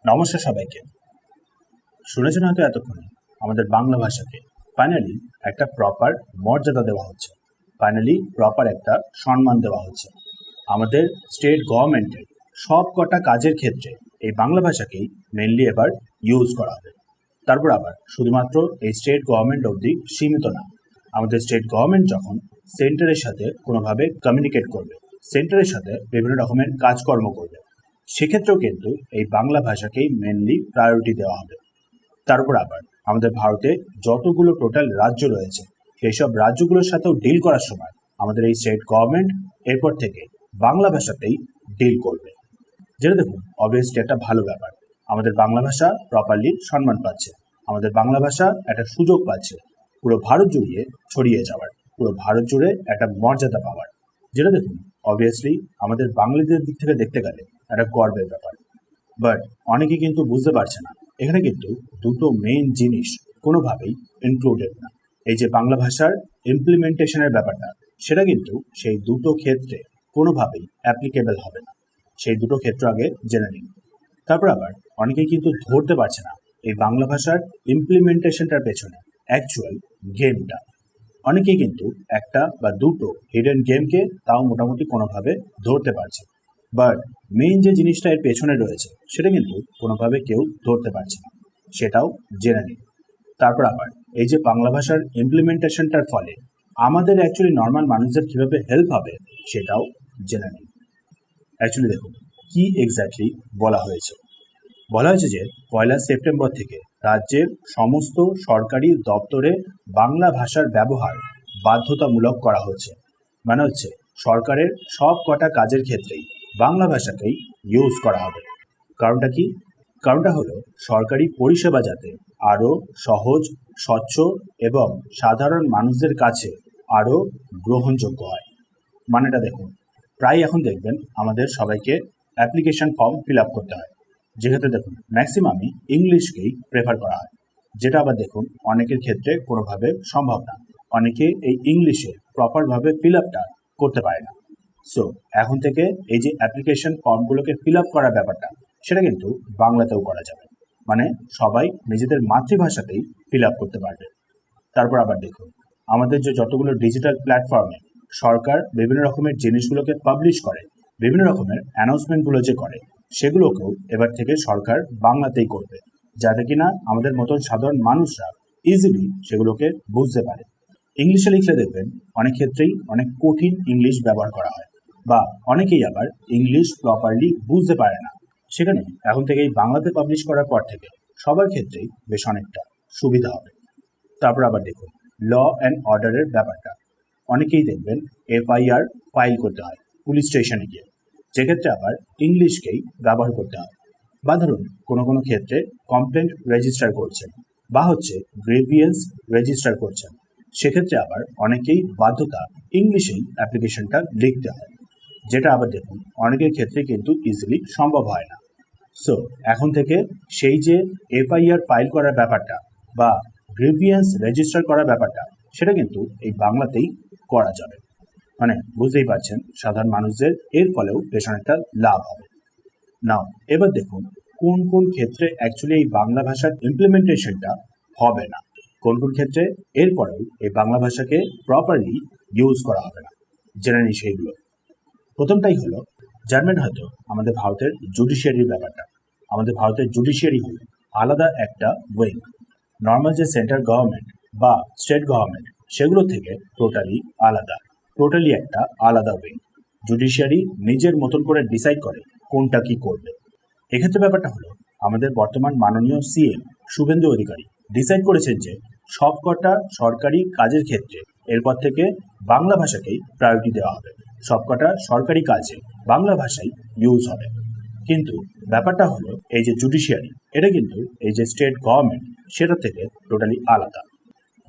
নমস্কার সবাইকে। শুনেছেন হয়তো এতক্ষণে আমাদের বাংলা ভাষাকে ফাইনালি একটা প্রপার মর্যাদা দেওয়া হচ্ছে, ফাইনালি প্রপার একটা সম্মান দেওয়া হচ্ছে। আমাদের স্টেট গভর্নমেন্টের সব কটা কাজের ক্ষেত্রে এই বাংলা ভাষাকেই মেনলি এবার ইউজ করা হবে। তারপর আবার শুধুমাত্র এই স্টেট গভর্নমেন্ট অবধি সীমিত না, আমাদের স্টেট গভর্নমেন্ট যখন সেন্টারের সাথে কোনোভাবে কমিউনিকেট করবে, সেন্টারের সাথে বিভিন্ন রকমের কাজকর্ম করবে, সেক্ষেত্রেও কিন্তু এই বাংলা ভাষাকেই মেনলি প্রায়োরিটি দেওয়া হবে। তারপর আবার আমাদের ভারতে যতগুলো টোটাল রাজ্য রয়েছে, সেই সব রাজ্যগুলোর সাথেও ডিল করার সময় আমাদের এই স্টেট গভর্নমেন্ট এরপর থেকে বাংলা ভাষাতেই ডিল করবে। যেটা দেখুন অবভিয়াসলি একটা ভালো ব্যাপার, আমাদের বাংলা ভাষা প্রপারলি সম্মান পাচ্ছে, আমাদের বাংলা ভাষা একটা সুযোগ পাচ্ছে পুরো ভারত জুড়িয়ে ছড়িয়ে যাওয়ার, পুরো ভারত জুড়ে একটা মর্যাদা পাওয়ার। যেটা দেখুন অবভিয়াসলি আমাদের বাঙালিদের দিক থেকে দেখতে গেলে একটা গর্বের ব্যাপার। বাট অনেকে কিন্তু বুঝতে পারছে না, এখানে কিন্তু দুটো মেইন জিনিস কোনোভাবেই ইনক্লুডেড না। এই যে বাংলা ভাষার ইমপ্লিমেন্টেশনের ব্যাপারটা, সেটা কিন্তু সেই দুটো ক্ষেত্রে কোনোভাবেই অ্যাপ্লিকেবল হবে না। সেই দুটো ক্ষেত্র আগে জেনে নিন। তারপর আবার অনেকেই কিন্তু ধরতে পারছে না এই বাংলা ভাষার ইমপ্লিমেন্টেশনটার পেছনে অ্যাকচুয়াল গেমটা। অনেকেই কিন্তু একটা বা দুটো হিডেন গেমকে তাও মোটামুটি কোনোভাবে ধরতে পারছে, বাট মেইন যে জিনিসটা এর পেছনে রয়েছে সেটা কিন্তু কোনোভাবে কেউ ধরতে পারছে না, সেটাও জেনে নিন। তারপর আবার এই যে বাংলা ভাষার ইমপ্লিমেন্টেশনটার ফলে আমাদের অ্যাকচুয়ালি নর্মাল মানুষদের কীভাবে হেল্প হবে সেটাও জেনে নিন। অ্যাকচুয়ালি দেখুন কি এক্স্যাক্টলি বলা হয়েছে যে 1 সেপ্টেম্বর থেকে রাজ্যের সমস্ত সরকারি দপ্তরে বাংলা ভাষার ব্যবহার বাধ্যতামূলক করা হচ্ছে। মানে হচ্ছে সরকারের সব কটা কাজের ক্ষেত্রেই বাংলা ভাষাকেই ইউজ করা হবে। কারণটা কি? কারণটা হলো সরকারি পরিষেবা যাতে আরও সহজ, স্বচ্ছ এবং সাধারণ মানুষদের কাছে আরও গ্রহণযোগ্য হয়। মানেটা দেখুন, প্রায় এখন দেখবেন আমাদের সবাইকে অ্যাপ্লিকেশন ফর্ম ফিল আপ করতে হয়, যেক্ষেত্রে দেখুন ম্যাক্সিমামই ইংলিশকেই প্রেফার করা হয়, যেটা আবার দেখুন অনেকের ক্ষেত্রে কোনোভাবে সম্ভব না, অনেকে এই ইংলিশে প্রপারভাবে ফিল আপটা করতে পারে না। সো এখন থেকে এই যে অ্যাপ্লিকেশন ফর্মগুলোকে ফিল আপ করার ব্যাপারটা, সেটা কিন্তু বাংলাতেও করা যাবে, মানে সবাই নিজেদের মাতৃভাষাতেই ফিল আপ করতে পারবে। তারপর আবার দেখুন আমাদের যে যতগুলো ডিজিটাল প্ল্যাটফর্মে সরকার বিভিন্ন রকমের জিনিসগুলোকে পাবলিশ করে, বিভিন্ন রকমের অ্যানাউন্সমেন্টগুলো যে করে, সেগুলোকেও এবার থেকে সরকার বাংলাতেই করবে, যাতে কিনা আমাদের মতন সাধারণ মানুষরা ইজিলি সেগুলোকে বুঝতে পারে। ইংলিশে লিখলে দেখবেন অনেক ক্ষেত্রেই অনেক কঠিন ইংলিশ ব্যবহার করা হয়, বা অনেকেই আবার ইংলিশ প্রপারলি বুঝতে পারে না। সেখানে এখন থেকে এই বাংলাতে পাবলিশ করার পর থেকে সবার ক্ষেত্রেই বেশ অনেকটা সুবিধা হবে। তারপর আবার দেখুন ল অ্যান্ড অর্ডারের ব্যাপারটা, অনেকেই দেখবেন এফআইআর ফাইল করতে হয় পুলিশ স্টেশনে গিয়ে, যেক্ষেত্রে আবার ইংলিশকেই ব্যবহার করতে হয়। বা ধরুন কোনো কোনো ক্ষেত্রে কমপ্লেন্ট রেজিস্টার করছেন, বা হচ্ছে গ্রেভিয়েন্স রেজিস্টার করছেন, সেক্ষেত্রে আবার অনেকেই বাধ্যতা ইংলিশেই অ্যাপ্লিকেশনটা লিখতে হয়, যেটা আবার দেখুন অনেকের ক্ষেত্রে কিন্তু ইজিলি সম্ভব হয় না। সো এখন থেকে সেই যে এফআইআর ফাইল করার ব্যাপারটা বা গ্রেভিয়েন্স রেজিস্টার করার ব্যাপারটা, সেটা কিন্তু এই বাংলাতেই করা যাবে। মানে বুঝতেই পারছেন সাধারণ মানুষদের এর ফলেও বেশ অনেকটা লাভ হবে। নাও এবার দেখুন কোন কোন ক্ষেত্রে অ্যাকচুয়ালি এই বাংলা ভাষার ইমপ্লিমেন্টেশনটা হবে না, কোন কোন ক্ষেত্রে এরপরেও এই বাংলা ভাষাকে প্রপারলি ইউজ করা হবে না, জেনে নিই সেইগুলো। প্রথমটাই হলো জানবেন হয়তো আমাদের ভারতের জুডিশিয়ারির ব্যাপারটা। আমাদের ভারতের জুডিশিয়ারি হলো আলাদা একটা উইং, নর্মাল যে সেন্ট্রাল গভর্নমেন্ট বা স্টেট গভর্নমেন্ট সেগুলো থেকে টোটালি একটা আলাদা উইং। জুডিশিয়ারি নিজের মতন করে ডিসাইড করে কোনটা কি করবে। এক্ষেত্রে ব্যাপারটা হলো আমাদের বর্তমান মাননীয় সিএম শুভেন্দু অধিকারী ডিসাইড করেছেন যে সবকটা সরকারি কাজের ক্ষেত্রে এরপর থেকে বাংলা ভাষাকেই প্রায়োরিটি দেওয়া হবে, সবকটা সরকারি কাজে বাংলা ভাষাই ইউজ হবে। কিন্তু ব্যাপারটা হলো এই যে জুডিশিয়ারি, এটা কিন্তু এই যে স্টেট গভর্নমেন্ট সেটা থেকে টোটালি আলাদা।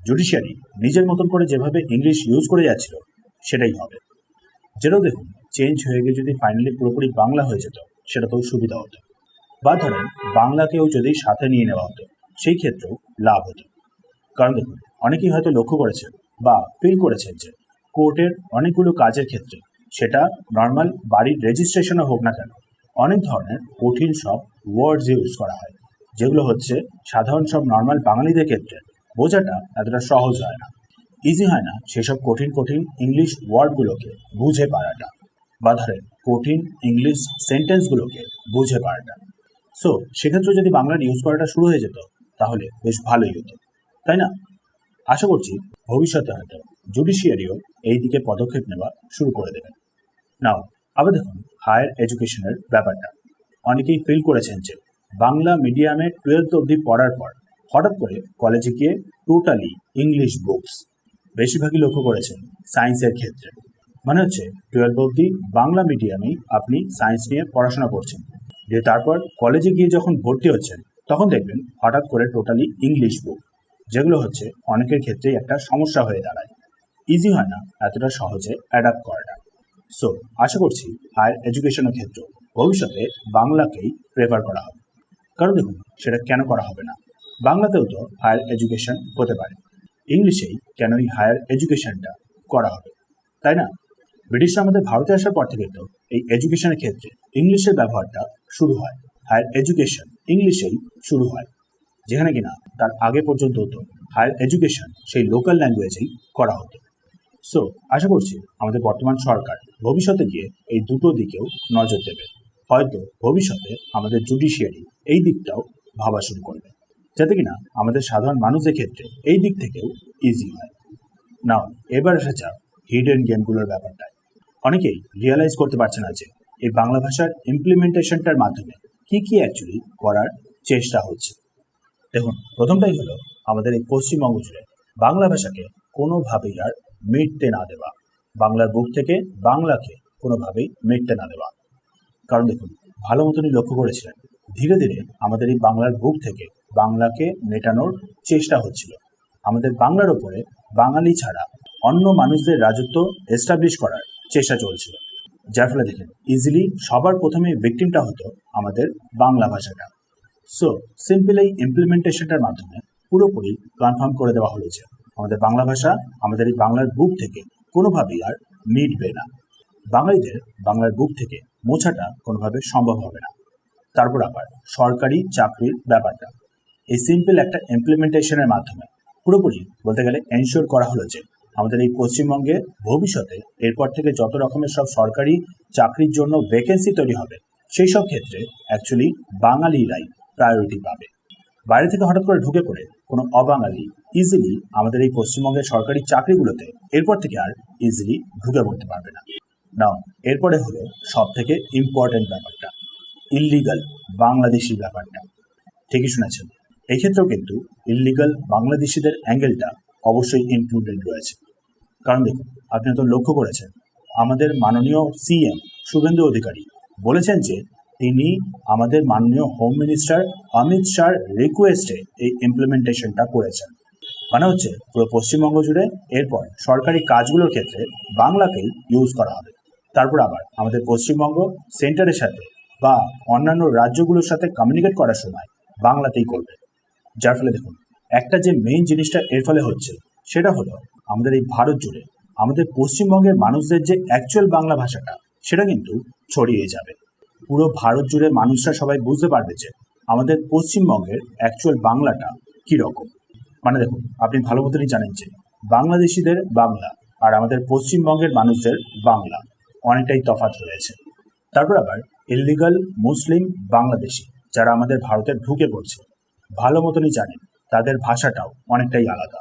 জুডিশিয়ারি নিজের মতন করে যেভাবে ইংলিশ ইউজ করে যাচ্ছিল সেটাই হবে। যেটাও দেখুন চেঞ্জ হয়ে গিয়ে যদি ফাইনালি পুরোপুরি বাংলা হয়ে যেত সেটা তো সুবিধা হতো, বা ধরেন বাংলাকেও যদি সাথে নিয়ে নেওয়া হতো সেই ক্ষেত্রেও লাভ হতো। কারণ দেখুন অনেকেই হয়তো লক্ষ্য করেছেন বা ফিল করেছেন যে কোর্টের অনেকগুলো কাজের ক্ষেত্রে, সেটা নর্মাল বাড়ির রেজিস্ট্রেশনও হোক না কেন, অনেক ধরনের কঠিন সব ওয়ার্ডস ইউজ করা হয়, যেগুলো হচ্ছে সাধারণ সব নর্মাল বাঙালিদের ক্ষেত্রে বোঝাটা এতটা সহজ হয় না, ইজি হয় না সেসব কঠিন কঠিন ইংলিশ ওয়ার্ডগুলোকে বুঝে পারাটা, বা ধরেন কঠিন ইংলিশ সেন্টেন্সগুলোকে বুঝে পারাটা। সো সেক্ষেত্রে যদি বাংলার ইউজ করাটা শুরু হয়ে যেত তাহলে বেশ ভালোই হতো, তাই না? আশা করছি ভবিষ্যতে হয়তো জুডিশিয়ারিও এই দিকে পদক্ষেপ নেওয়া শুরু করে দেবে। নাও আবার দেখুন হায়ার এডুকেশনের ব্যাপারটা। অনেকেই ফিল করেছেন যে বাংলা মিডিয়ামে 12th অবধি পড়ার পর হঠাৎ করে কলেজে গিয়ে টোটালি ইংলিশ বুকস, বেশিরভাগই লক্ষ্য করেছেন সায়েন্সের ক্ষেত্রে। মানে হচ্ছে 12 অবধি বাংলা মিডিয়ামেই আপনি সায়েন্স নিয়ে পড়াশোনা করছেন, দিয়ে তারপর কলেজে গিয়ে যখন ভর্তি হচ্ছেন তখন দেখবেন হঠাৎ করে টোটালি ইংলিশ বুক, যেগুলো হচ্ছে অনেকের ক্ষেত্রেই একটা সমস্যা হয়ে দাঁড়ায়, ইজি হয় না এতটা সহজে অ্যাডাপ্ট করাটা। সো আশা করছি হায়ার এডুকেশনের ক্ষেত্রে ভবিষ্যতে বাংলাকেই প্রেফার করা হবে। কারণ দেখুন সেটা কেন করা হবে না, বাংলাতেও তো হায়ার এডুকেশন হতে পারে, ইংলিশেই কেন এই হায়ার এডুকেশনটা করা হবে, তাই না? ব্রিটিশরা আমাদের ভারতে আসার পর থেকে তো এই এডুকেশনের ক্ষেত্রে ইংলিশের ব্যবহারটা শুরু হয়, হায়ার এডুকেশন ইংলিশেই শুরু হয়, যেখানে কিনা তার আগে পর্যন্ত তো হায়ার এডুকেশন সেই লোকাল ল্যাঙ্গুয়েজেই করা হতো। সো আশা করছি আমাদের বর্তমান সরকার ভবিষ্যতে গিয়ে এই দুটো দিকেও নজর দেবে, হয়তো ভবিষ্যতে আমাদের জুডিশিয়ারি এই দিকটাও ভাবা শুরু করবে, যাতে কিনা আমাদের সাধারণ মানুষদের ক্ষেত্রে এই দিক থেকেও ইজি হয়। নাও এবার আসা যাক হিডেন গেমগুলোর ব্যাপারটায়। অনেকেই রিয়েলাইজ করতে পারছে না যে এই বাংলা ভাষার ইমপ্লিমেন্টেশনটার মাধ্যমে কি কি অ্যাকচুয়ালি করার চেষ্টা হচ্ছে। দেখুন প্রথমটাই হলো আমাদের এই পশ্চিমবঙ্গ জুড়ে বাংলা ভাষাকে কোনোভাবেই আর মিটতে না দেওয়া, বাংলার বুক থেকে বাংলাকে কোনোভাবেই মিটতে না দেওয়া। কারণ দেখুন ভালো মতনই লক্ষ্য করেছিলেন ধীরে ধীরে আমাদের এই বাংলার বুক থেকে বাংলাকে মেটানোর চেষ্টা হচ্ছিল, আমাদের বাংলার ওপরে বাঙালি ছাড়া অন্য মানুষদের রাজত্ব এস্টাবলিশ করার চেষ্টা চলছিল, যার ফলে দেখেন ইজিলি সবার প্রথমে ভিকটিমটা হতো আমাদের বাংলা ভাষাটা। সো সিম্পল এই ইমপ্লিমেন্টেশনটার মাধ্যমে পুরোপুরি কনফার্ম করে দেওয়া হলো যে আমাদের বাংলা ভাষা আমাদের এই বাংলার বুক থেকে কোনোভাবেই আর মিটবে না, বাঙালিদের বাংলার বুক থেকে মোছাটা কোনোভাবে সম্ভব হবে না। তারপর আবার সরকারি চাকরির ব্যাপারটা এই সিম্পল একটা ইমপ্লিমেন্টেশনের মাধ্যমে পুরোপুরি বলতে গেলে এনশিওর করা হলো যে আমাদের এই পশ্চিমবঙ্গে ভবিষ্যতে এরপর থেকে যত রকমের সব সরকারি চাকরির জন্য ভ্যাকেন্সি তৈরি হবে সেই সব ক্ষেত্রে অ্যাকচুয়ালি বাঙালিরাই প্রায়োরিটি পাবে। বাইরে থেকে হঠাৎ করে ঢুকে পড়ে কোনো অবাঙালি ইজিলি আমাদের এই পশ্চিমবঙ্গের সরকারি চাকরিগুলোতে এরপর থেকে আর ইজিলি ঢুকে পড়তে পারবে না। নাও এরপরে হলো সব থেকে ইম্পর্টেন্ট ব্যাপারটা, ইল্লিগাল বাংলাদেশি ব্যাপারটা। ঠিকই শুনেছেন, এই ক্ষেত্রেও কিন্তু ইল্লিগাল বাংলাদেশিদের অ্যাঙ্গেলটা অবশ্যই ইনক্লুডেড রয়েছে। কারণ দেখুন আপনি তো লক্ষ্য করেছেন আমাদের মাননীয় সিএম শুভেন্দু অধিকারী বলেছেন যে তিনি আমাদের মাননীয় হোম মিনিস্টার অমিত শাহর রিকোয়েস্টে এই ইমপ্লিমেন্টেশনটা করেছেন। মানে হচ্ছে পুরো পশ্চিমবঙ্গ জুড়ে এরপর সরকারি কাজগুলোর ক্ষেত্রে বাংলাকেই ইউজ করা হবে। তারপর আবার আমাদের পশ্চিমবঙ্গ সেন্টারের সাথে বা অন্যান্য রাজ্যগুলোর সাথে কমিউনিকেট করার সময় বাংলাতেই করবে, যার ফলে দেখুন একটা যে মেইন জিনিসটা এর ফলে হচ্ছে সেটা হলো আমাদের এই ভারত জুড়ে আমাদের পশ্চিমবঙ্গের মানুষদের যে অ্যাকচুয়াল বাংলা ভাষাটা সেটা কিন্তু ছড়িয়ে যাবে, পুরো ভারত জুড়ে মানুষরা সবাই বুঝতে পারবে যে আমাদের পশ্চিমবঙ্গের অ্যাকচুয়াল বাংলাটা কীরকম। মানে দেখুন আপনি ভালো মতনই জানেন যে বাংলাদেশিদের বাংলা আর আমাদের পশ্চিমবঙ্গের মানুষদের বাংলা অনেকটাই তফাৎ রয়েছে। তারপর আবার ইল্লিগাল মুসলিম বাংলাদেশি যারা আমাদের ভারতে ঢুকে পড়ছে ভালো মতনই জানেন তাদের ভাষাটাও অনেকটাই আলাদা।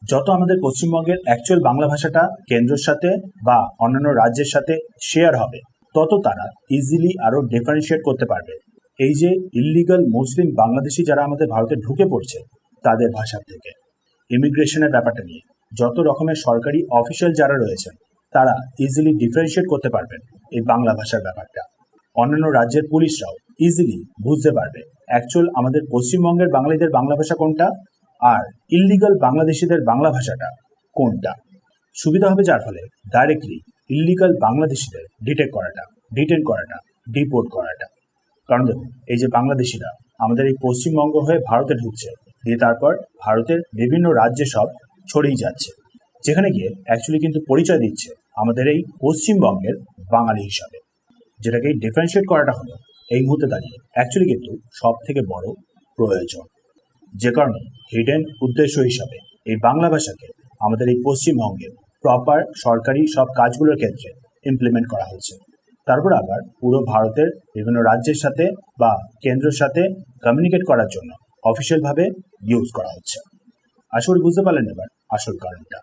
যত আমাদের পশ্চিমবঙ্গের অ্যাকচুয়াল বাংলা ভাষাটা কেন্দ্রের সাথে বা অন্যান্য রাজ্যের সাথে শেয়ার হবে তত তারা ইজিলি আরও ডিফারেন্সিয়েট করতে পারবে এই যে ইল্লিগাল মুসলিম বাংলাদেশি যারা আমাদের ভারতে ঢুকে পড়ছে তাদের ভাষার থেকে। ইমিগ্রেশনের ব্যাপারটা নিয়ে যত রকমের সরকারি অফিসিয়াল যারা রয়েছেন তারা ইজিলি ডিফারেন্সিয়েট করতে পারবেন এই বাংলা ভাষার ব্যাপারটা। অন্যান্য রাজ্যের পুলিশরাও ইজিলি বুঝতে পারবে অ্যাকচুয়াল আমাদের পশ্চিমবঙ্গের বাঙালিদের বাংলা ভাষা কোনটা আর ইল্লিগাল বাংলাদেশিদের বাংলা ভাষাটা কোনটা। সুবিধা হবে যার ফলে ডাইরেক্টলি ইল্লিগাল বাংলাদেশিদের ডিটেন করাটা ডিপোর্ট করাটা। কারণ দেখুন এই যে বাংলাদেশিরা আমাদের এই পশ্চিমবঙ্গ হয়ে ভারতে ঢুকছে, দিয়ে তারপর ভারতের বিভিন্ন রাজ্যে সব ছড়িয়ে যাচ্ছে, যেখানে গিয়ে অ্যাকচুয়ালি কিন্তু পরিচয় দিচ্ছে আমাদের এই পশ্চিমবঙ্গের বাঙালি হিসাবে, যেটাকে ডিফারেন্সিয়েট করাটা হলো এই মুহূর্তে দাঁড়িয়ে অ্যাকচুয়ালি কিন্তু সব থেকে বড় প্রয়োজন, যে কারণে হিডেন উদ্দেশ্য হিসাবে এই বাংলা ভাষাকে আমাদের এই পশ্চিমবঙ্গে প্রপার সরকারি সব কাজগুলোর ক্ষেত্রে ইমপ্লিমেন্ট করা হচ্ছে। তারপর আবার পুরো ভারতের বিভিন্ন রাজ্যের সাথে বা কেন্দ্রের সাথে কমিউনিকেট করার জন্য অফিসিয়ালভাবে ইউজ করা হচ্ছে। আশা করি বুঝতে পারলেন এবার আসল কারণটা।